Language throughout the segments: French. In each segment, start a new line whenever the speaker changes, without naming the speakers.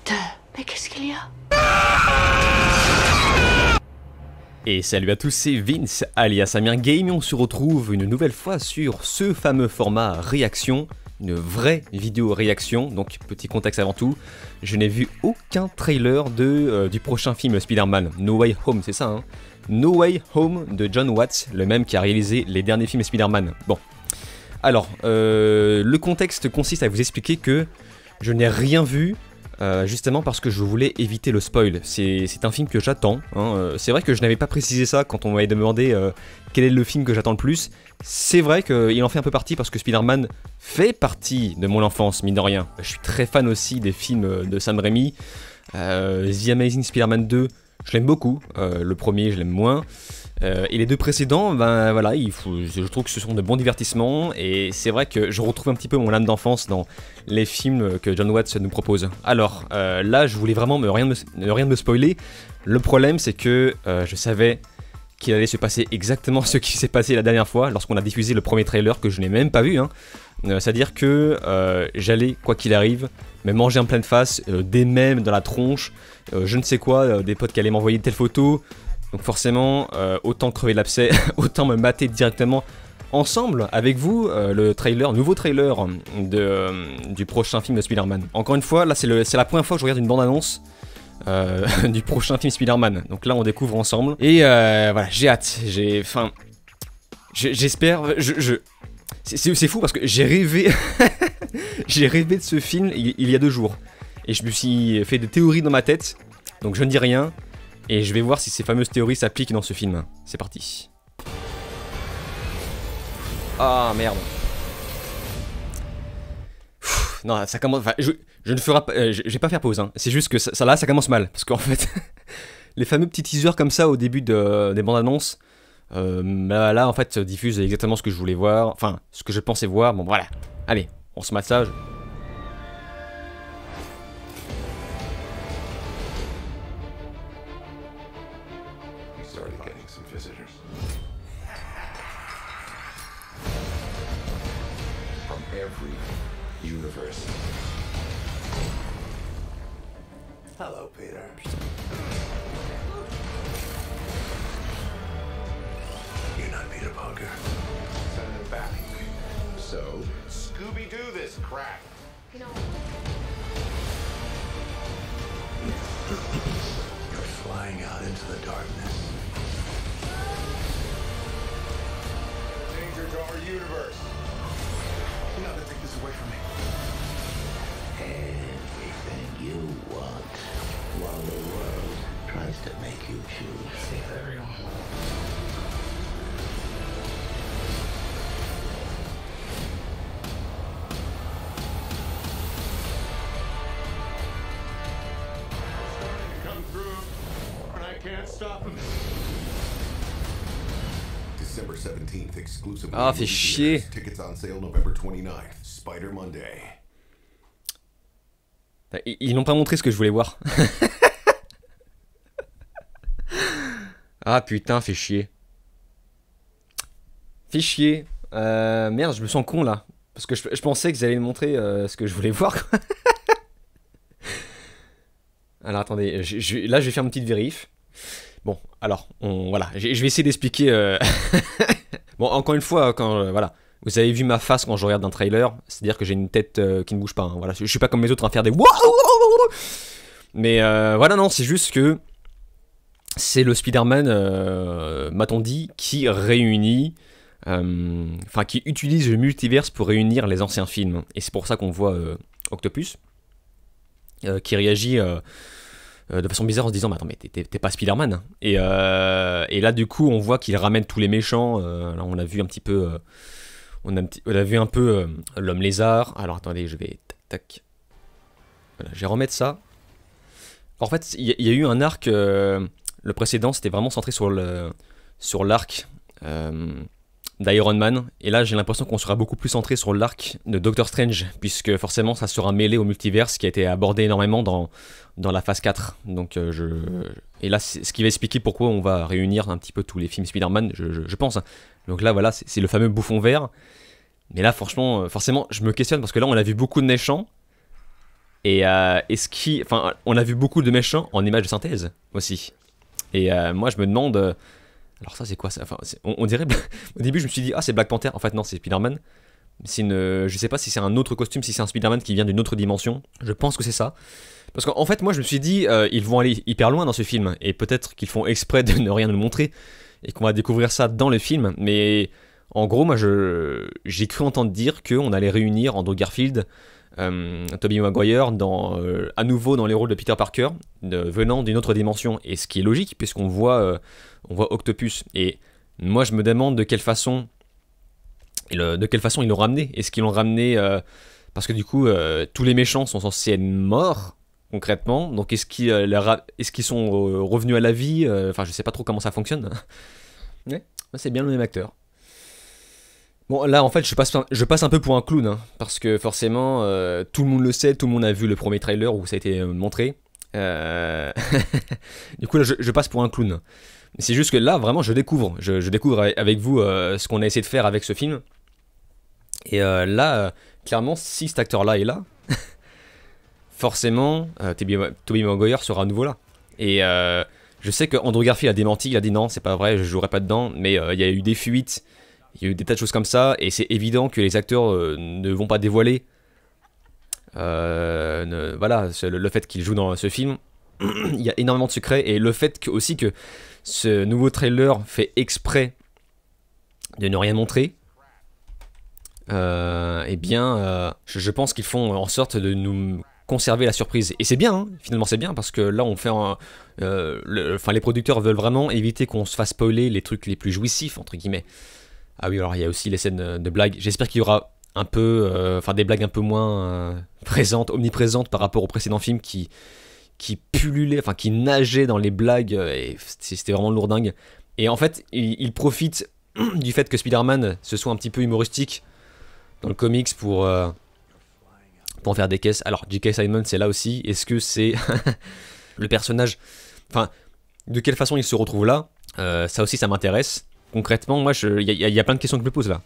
Peter, mais qu'est-ce qu'il y a?
Et salut à tous, c'est Vince alias Amir Game et on se retrouve une nouvelle fois sur ce fameux format réaction, une vraie vidéo réaction. Donc petit contexte avant tout, je n'ai vu aucun trailer du prochain film Spider-Man, No Way Home, c'est ça hein, No Way Home de Jon Watts, le même qui a réalisé les derniers films Spider-Man. Bon, alors le contexte consiste à vous expliquer que je n'ai rien vu. Justement parce que je voulais éviter le spoil. C'est un film que j'attends. Hein. C'est vrai que je n'avais pas précisé ça quand on m'avait demandé quel est le film que j'attends le plus. C'est vrai qu'il en fait un peu partie parce que Spider-Man fait partie de mon enfance, mine de rien. Je suis très fan aussi des films de Sam Raimi. The Amazing Spider-Man 2, je l'aime beaucoup. Le premier, je l'aime moins. Et les deux précédents, ben voilà, je trouve que ce sont de bons divertissements et c'est vrai que je retrouve un petit peu mon âme d'enfance dans les films que Jon Watts nous propose. Alors là, je voulais vraiment rien me spoiler. Le problème, c'est que je savais qu'il allait se passer exactement ce qui s'est passé la dernière fois lorsqu'on a diffusé le premier trailer que je n'ai même pas vu. Hein. C'est-à-dire que j'allais, quoi qu'il arrive, me manger en pleine face, des mèmes dans la tronche, je ne sais quoi, des potes qui allaient m'envoyer telle photo. Donc forcément, autant crever l'abcès, autant me mater directement ensemble avec vous le nouveau trailer du prochain film de Spider-Man. Encore une fois, là c'est la première fois que je regarde une bande-annonce du prochain film Spider-Man. Donc là on découvre ensemble. Et voilà, j'ai hâte, j'espère, c'est fou parce que j'ai rêvé, j'ai rêvé de ce film il y a 2 jours. Et je me suis fait des théories dans ma tête, donc je ne dis rien. Et je vais voir si ces fameuses théories s'appliquent dans ce film. C'est parti. Ah merde. Non, ça commence. Enfin, je ne ferai pas. Je vais pas faire pause. Hein. C'est juste que ça commence mal. Parce qu'en fait, les fameux petits teasers comme ça au début des bandes annonces, là en fait, diffusent exactement ce que je voulais voir. Enfin, ce que je pensais voir. Bon, voilà. Allez, on se massage.
Every universe. Hello, Peter. You're not Peter Parker. Send him back. So, Scooby-Doo this crap. You know. You're flying out into the darkness. Danger to our universe. You're not gonna take this away from me. Everything you want, while the world tries to make you choose. Save everyone. Come through, and I can't stop him. December 17th, exclusively.
Ah, fait chier.
Tickets on sale November 29th. Spider Monday.
Ils n'ont pas montré ce que je voulais voir. Ah putain, fait chier. Fait chier. Merde, je me sens con là. Parce que je pensais qu'ils allaient me montrer ce que je voulais voir. Quoi. Alors attendez, là je vais faire une petite vérif. Bon, alors, voilà, je vais essayer d'expliquer. Bon, encore une fois, quand voilà, vous avez vu ma face quand je regarde un trailer, c'est-à-dire que j'ai une tête qui ne bouge pas. Hein, voilà, je suis pas comme les autres à faire des. Mais voilà, non, c'est juste que c'est le Spider-Man, m'a-t-on dit, qui réunit, enfin, qui utilise le multiverse pour réunir les anciens films. Et c'est pour ça qu'on voit Octopus qui réagit. De façon bizarre en se disant mais attends mais t'es pas Spider-Man et là du coup on voit qu'il ramène tous les méchants. Là on a vu un petit peu on a vu un peu l'homme lézard. Alors attendez, je vais tac, voilà, je vais remettre ça. En fait il y a eu un arc, le précédent c'était vraiment centré sur l'arc d'Iron Man, et là j'ai l'impression qu'on sera beaucoup plus centré sur l'arc de Doctor Strange, puisque forcément ça sera mêlé au multiverse qui a été abordé énormément dans la phase 4. Donc et là c'est ce qui va expliquer pourquoi on va réunir un petit peu tous les films Spider-Man, je pense. Donc là voilà, c'est le fameux bouffon vert. Mais là franchement, forcément je me questionne parce que là on a vu beaucoup de méchants. Et enfin, on a vu beaucoup de méchants en images de synthèse aussi. Et moi je me demande, alors ça c'est quoi ça, enfin, on dirait, au début je me suis dit ah c'est Black Panther, en fait non c'est Spider-Man. Je sais pas si c'est un autre costume, si c'est un Spider-Man qui vient d'une autre dimension. Je pense que c'est ça. Parce qu'en fait moi je me suis dit ils vont aller hyper loin dans ce film et peut-être qu'ils font exprès de ne rien nous montrer et qu'on va découvrir ça dans le film. Mais en gros moi j'ai cru entendre dire qu'on allait réunir Andrew Garfield, Tobey Maguire à nouveau dans les rôles de Peter Parker venant d'une autre dimension, et ce qui est logique puisqu'on voit Octopus, et moi je me demande de quelle façon ils l'ont ramené. Est-ce qu'ils l'ont ramené parce que du coup tous les méchants sont censés être morts concrètement, donc est-ce qu'ils sont revenus à la vie, enfin je sais pas trop comment ça fonctionne. Ouais, c'est bien le même acteur. Bon, là, en fait, je passe un peu pour un clown, hein, parce que forcément, tout le monde le sait, tout le monde a vu le premier trailer où ça a été montré. Du coup, là, je passe pour un clown. C'est juste que là, vraiment, je découvre avec vous ce qu'on a essayé de faire avec ce film. Et là, clairement, si cet acteur-là est là, forcément, Tobey Maguire sera à nouveau là. Et je sais que Andrew Garfield a démenti, il a dit non, c'est pas vrai, je jouerai pas dedans, mais il y a eu des fuites. Il y a eu des tas de choses comme ça, et c'est évident que les acteurs ne vont pas dévoiler voilà, le fait qu'ils jouent dans ce film. Il y a énormément de secrets, et le fait aussi que ce nouveau trailer fait exprès de ne rien montrer, eh bien, je pense qu'ils font en sorte de nous conserver la surprise. Et c'est bien, hein, finalement c'est bien, parce que là on fait les producteurs veulent vraiment éviter qu'on se fasse spoiler les trucs les plus jouissifs, entre guillemets. Ah oui, alors il y a aussi les scènes de blagues. J'espère qu'il y aura un peu, des blagues un peu moins omniprésentes par rapport au précédent film qui pullulait, enfin qui nageait dans les blagues, et c'était vraiment lourdingue. Et en fait, il profite du fait que Spider-Man se soit un petit peu humoristique dans le comics pour en faire des caisses. Alors, J.K. Simmons c'est là aussi. Est-ce que c'est le personnage, enfin, de quelle façon il se retrouve là, ça aussi ça m'intéresse. Concrètement, moi, il y a plein de questions que je me pose là.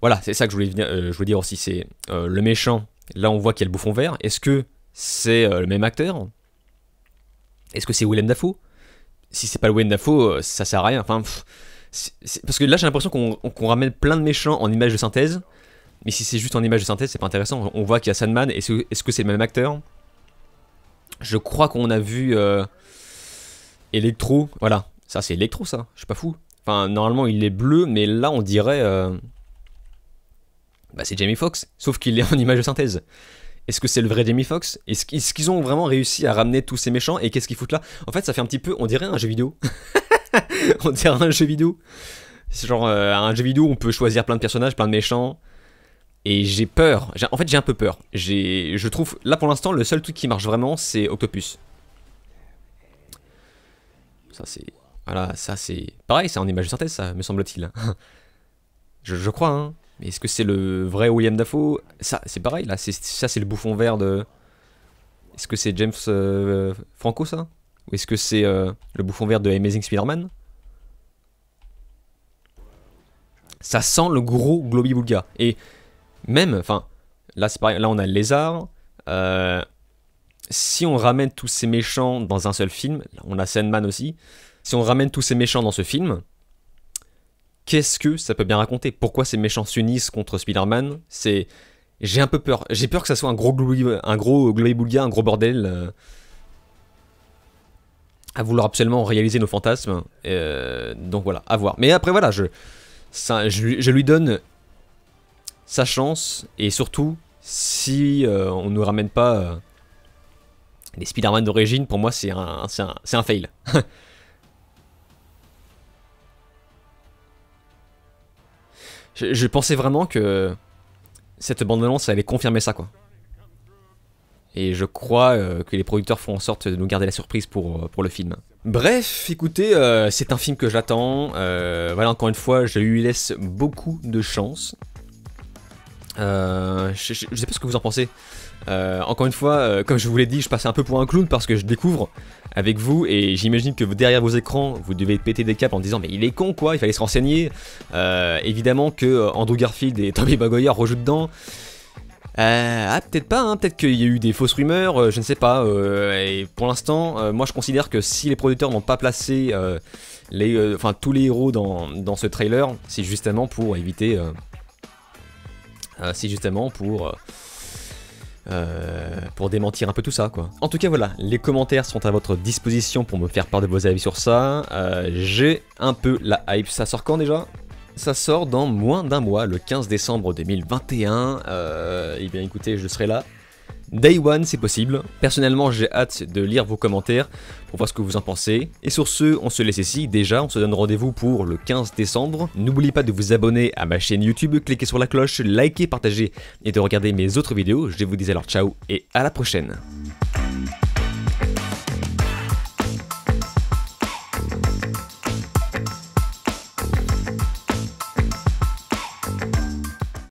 Voilà, c'est ça que je voulais dire aussi. C'est le méchant. Là, on voit qu'il y a le bouffon vert. Est-ce que c'est le même acteur? Est-ce que c'est Willem Dafoe? Si c'est pas le Willem Dafoe, ça sert à rien. Enfin, parce que là, j'ai l'impression qu'on ramène plein de méchants en images de synthèse. Mais si c'est juste en image de synthèse, c'est pas intéressant. On voit qu'il y a Sandman. Est-ce que c'est le même acteur? Je crois qu'on a vu Electro. Voilà. Ça, c'est Electro, ça. Je suis pas fou. Enfin, normalement, il est bleu, mais là, on dirait... Bah, c'est Jamie Foxx, sauf qu'il est en image de synthèse. Est-ce que c'est le vrai Jamie Foxx? Est-ce qu'ils ont vraiment réussi à ramener tous ces méchants? Et qu'est-ce qu'ils foutent là? En fait, ça fait un petit peu... On dirait un jeu vidéo. On dirait un jeu vidéo. C'est genre un jeu vidéo où on peut choisir plein de personnages, plein de méchants. Et j'ai peur. En fait, j'ai un peu peur. Je trouve... Là, pour l'instant, le seul truc qui marche vraiment, c'est Octopus. Ça, c'est... Voilà, ça c'est... Pareil, c'est en image de synthèse, ça, me semble-t-il. je crois, hein. Mais est-ce que c'est le vrai William Dafoe? Ça, c'est pareil, là. Ça, c'est le bouffon vert de... Est-ce que c'est James Franco, ça? Ou est-ce que c'est le bouffon vert de Amazing Spider-Man? Ça sent le gros Globi-Boulga. Et même, enfin... Là, c'est pareil. Là, on a le lézard. Si on ramène tous ces méchants dans un seul film... On a Sandman aussi... Si on ramène tous ces méchants dans ce film, qu'est-ce que ça peut bien raconter? Pourquoi ces méchants s'unissent contre Spider-Man? J'ai un peu peur. J'ai peur que ça soit un gros globi-boulga, un gros bordel, à vouloir absolument réaliser nos fantasmes. Donc voilà, à voir. Mais après voilà, je lui donne sa chance, et surtout, si on ne ramène pas les Spider-Man d'origine, pour moi c'est un fail. Je pensais vraiment que cette bande-annonce allait confirmer ça, quoi. Et je crois que les producteurs font en sorte de nous garder la surprise pour le film. Bref, écoutez, c'est un film que j'attends. Voilà, encore une fois, je lui laisse beaucoup de chance. Je sais pas ce que vous en pensez. Encore une fois, comme je vous l'ai dit, je passais un peu pour un clown parce que je découvre avec vous, et j'imagine que derrière vos écrans, vous devez péter des câbles en disant mais il est con quoi, il fallait se renseigner. Évidemment que Andrew Garfield et Tobey Maguire rejouent dedans. Peut-être pas, hein, peut-être qu'il y a eu des fausses rumeurs, je ne sais pas. Et pour l'instant, moi je considère que si les producteurs n'ont pas placé tous les héros dans ce trailer, c'est justement pour éviter... c'est justement pour démentir un peu tout ça, quoi. En tout cas, voilà, les commentaires sont à votre disposition pour me faire part de vos avis sur ça. J'ai un peu la hype. Ça sort quand déjà ? Ça sort dans moins d'un mois, le 15 décembre 2021. Eh bien écoutez, je serai là. Day One, c'est possible. Personnellement, j'ai hâte de lire vos commentaires pour voir ce que vous en pensez. Et sur ce, on se laisse ici. Déjà, on se donne rendez-vous pour le 15 décembre. N'oubliez pas de vous abonner à ma chaîne YouTube, cliquez sur la cloche, likez, partagez et de regarder mes autres vidéos. Je vous dis alors ciao et à la prochaine.